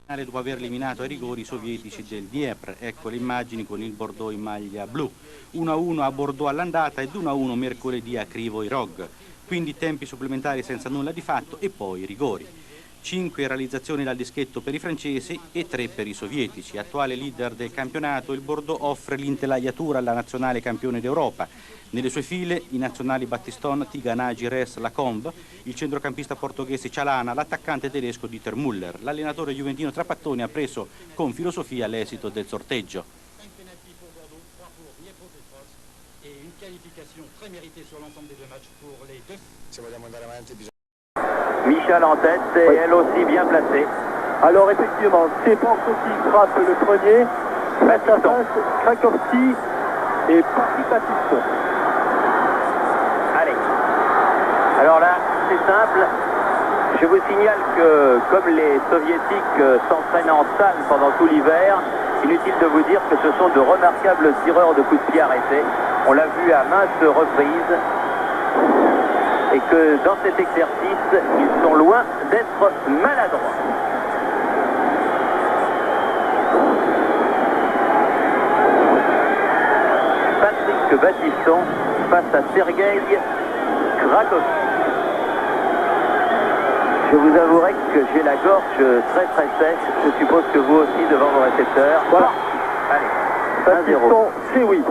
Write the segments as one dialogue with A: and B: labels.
A: Dopo aver eliminato ai rigori i sovietici del Dniepr. Ecco le immagini con il Bordeaux in maglia blu. 1-1 a Bordeaux all'andata ed 1-1 mercoledì a Kryvyi Rog. Quindi tempi supplementari senza nulla di fatto e poi rigori. 5 realizzazioni dal dischetto per i francesi e 3 per i sovietici. Attuale leader del campionato, il Bordeaux offre l'intelaiatura alla nazionale campione d'Europa. Nelle sue file i nazionali Battiston, Tigana, Gires, Lacombe, il centrocampista portoghese Cialana, l'attaccante tedesco Dieter Müller. L'allenatore juventino Trapattoni ha preso con filosofia l'esito del sorteggio.
B: Michal en tête et elle aussi bien placée.
C: Alors effectivement, c'est Porto qui frappe le premier. Face à face, Krakowski et Patrick Battiston.
B: Allez. Alors là, c'est simple. Je vous signale que comme les soviétiques s'entraînent en salle pendant tout l'hiver, inutile de vous dire que ce sont de remarquables tireurs de coups de pied arrêtés. On l'a vu à maintes reprises. Et que dans cet exercice, ils sont loin d'être maladroits. Patrick Battiston face à Sergei Krakowski. Je vous avouerai que j'ai la gorge très sèche. Je suppose que vous aussi devant vos récepteurs.
C: Voilà.
B: Allez, 1-0.
C: Battiston, c'est oui.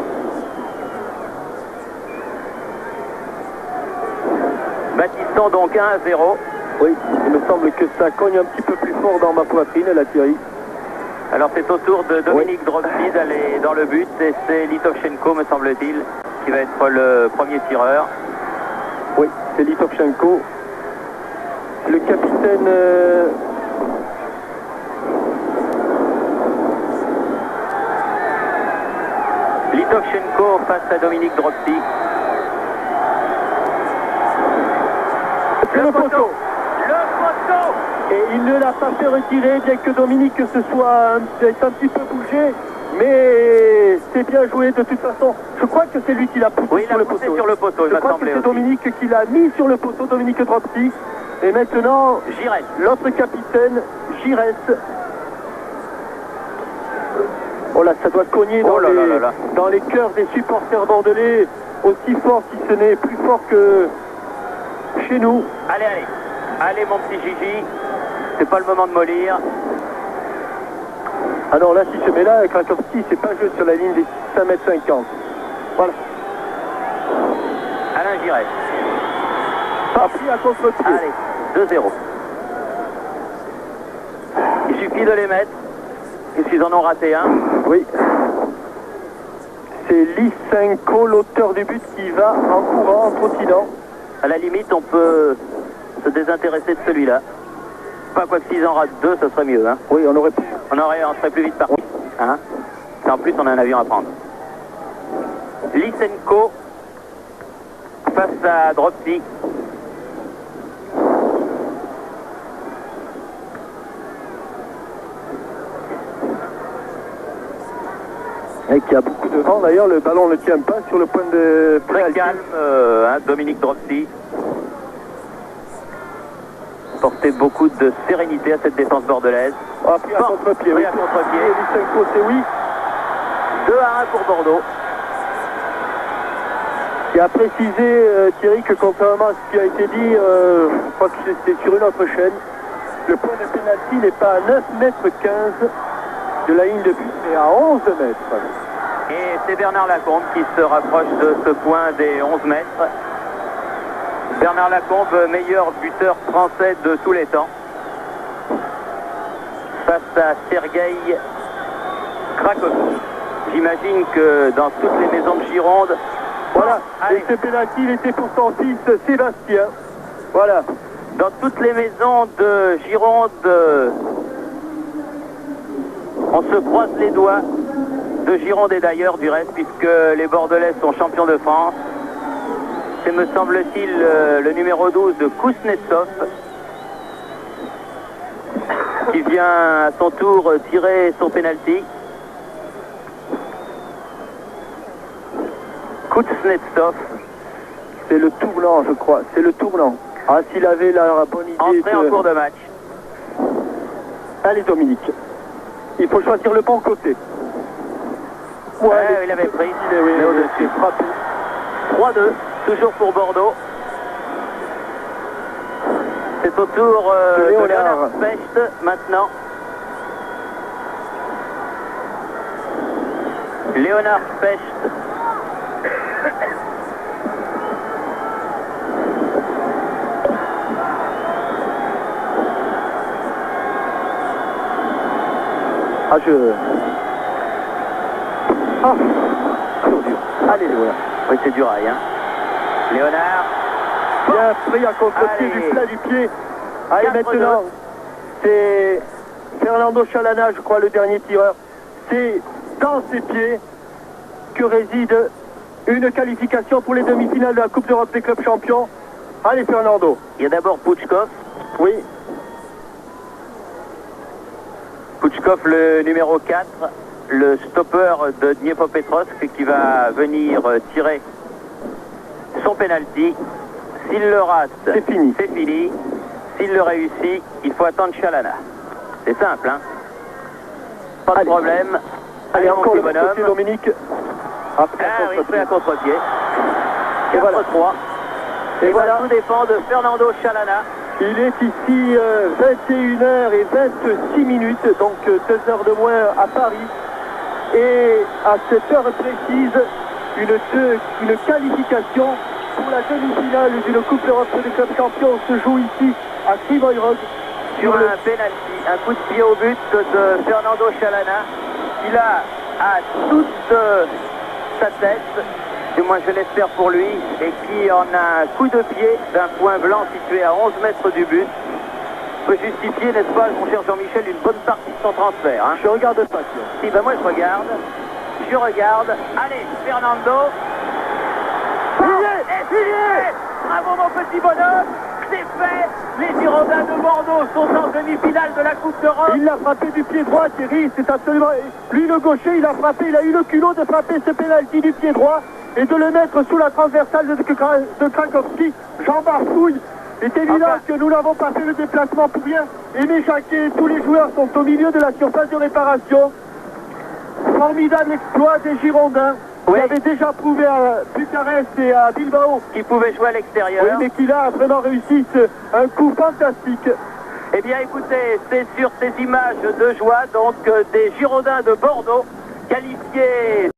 B: Battiston donc 1-0.
C: Oui, il me semble que ça cogne un petit peu plus fort dans ma poitrine, la Thierry.
B: Alors c'est au tour de Dominique Dropsy d'aller dans le but et c'est Litovchenko, me semble-t-il, qui va être le premier tireur.
C: Oui, c'est Litovchenko. Le capitaine...
B: Litovchenko face à Dominique Dropsy.
C: Le poteau.
B: Le poteau.
C: Et il ne l'a pas fait retirer, bien que Dominique se soit un petit peu bougé. Mais c'est bien joué de toute façon. Je crois que c'est lui qui l'a poussé sur le poteau.
B: Sur le poteau,
C: je crois que c'est Dominique qui l'a mis sur le poteau, Dominique Dropsy. Et maintenant,
B: Giresse.
C: L'autre capitaine, Giresse. Oh là, ça doit cogner dans les cœurs des supporters bordelais, aussi fort si ce n'est plus fort que chez nous.
B: Allez, allez. Allez, mon petit Gigi. C'est pas le moment de mollir.
C: Ah non, là, si se met là, Krakowski, c'est pas joué sur la ligne des 5,50 m. Voilà.
B: Alain Giresse.
C: Pas pris à contre-pied.
B: Allez, 2-0. Il suffit de les mettre. Ils en ont raté un.
C: Oui. C'est Lysenko, l'auteur du but, qui va en courant, en trottinant.
B: À la limite, on peut se désintéresser de celui-là. Pas quoi que s'ils en ratent deux, ce serait mieux. Hein.
C: Oui, on
B: serait plus vite parti. Hein. Et en plus, on a un avion à prendre. Lysenko face à Dropsy.
C: Et qui a beaucoup de vent d'ailleurs, le ballon ne tient pas sur le point de
B: très calme, Dominique Dropsy. Portait beaucoup de sérénité à cette défense bordelaise.
C: Pris à contre-pied,
B: oui. À contre-pied.
C: Lysenko, c'est oui.
B: 2-1 pour Bordeaux.
C: Qui a précisé, Thierry, que contrairement à ce qui a été dit, je crois que c'était sur une autre chaîne, le point de pénalty n'est pas à 9,15 m de la ligne de but, mais à 11 mètres.
B: Et c'est Bernard Lacombe qui se rapproche de ce point des 11 mètres. Bernard Lacombe, meilleur buteur français de tous les temps. Face à Sergei Krakowski. J'imagine que dans toutes les maisons de Gironde...
C: Voilà, et ce pénalty, il était pour son fils Sébastien. Voilà.
B: Dans toutes les maisons de Gironde, on se croise les doigts, de Gironde et d'ailleurs du reste, puisque les Bordelais sont champions de France. C'est, me semble-t-il, le numéro 12 de Kuznetsov qui vient à son tour tirer son pénalty. Kuznetsov.
C: C'est le tournant, je crois. C'est le tournant. Ah, s'il avait la bonne idée.
B: Entrée en cours de match.
C: Allez Dominique, il faut choisir le bon côté.
B: Ouais, il avait pris, mais au-dessus. 3-2, toujours pour Bordeaux. C'est au tour de Léonard Specht maintenant. Léonard Specht.
C: Allez Léonard.
B: Oui, c'est du rail, hein. Léonard.
C: Bien pris à contre-pied du plat du pied. Allez maintenant, c'est Fernando Chalana, je crois, le dernier tireur. C'est dans ses pieds que réside une qualification pour les demi-finales de la Coupe d'Europe des clubs champions. Allez Fernando.
B: Il y a d'abord Pouchkov.
C: Oui.
B: Pouchkov, le numéro 4, le stopper de Dniepopetrovsk qui va venir tirer son penalty. S'il le rate,
C: c'est fini.
B: C'est fini. S'il le réussit, il faut attendre Chalana. C'est simple, hein. Pas de problème.
C: Allez, encore le
B: bonhomme.
C: côté Dominique.
B: Il fait à contre-pied. 4-3.
C: Et voilà.
B: Tout dépend de Fernando Chalana.
C: Il est ici 21h26, donc 2 heures de moins à Paris. Et à cette heure précise, une qualification pour la demi-finale d'une Coupe d'Europe des clubs champions se joue ici à Krivoy Rog.
B: Sur un penalty, un coup de pied au but de Fernando Chalana. Il a à toute sa tête, du moins je l'espère pour lui, et qui en a un coup de pied d'un point blanc situé à 11 mètres du but peut justifier, n'est-ce pas, mon cher Jean-Michel, une bonne partie de son transfert. Hein.
C: Je regarde pas.
B: Si, ben moi je regarde. Allez, Fernando. Bravo mon petit bonhomme. C'est fait. Les Girondins de Bordeaux sont en demi-finale de la Coupe d'Europe.
C: Il l'a frappé du pied droit, Thierry. C'est absolument... Lui, le gaucher, il a frappé. Il a eu le culot de frapper ce pénalty du pied droit et de le mettre sous la transversale de Krakowski. Jean Barfouille. Il est évident que nous n'avons pas fait le déplacement pour rien. Aimé Jacquet et tous les joueurs sont au milieu de la surface de réparation. Formidable exploit des Girondins.
B: Oui.
C: Il avait déjà prouvé à Bucarest et à Bilbao
B: qui pouvait jouer à l'extérieur.
C: Oui, mais qu'il a vraiment réussi un coup fantastique.
B: Eh bien écoutez, c'est sur ces images de joie donc des Girondins de Bordeaux qualifiés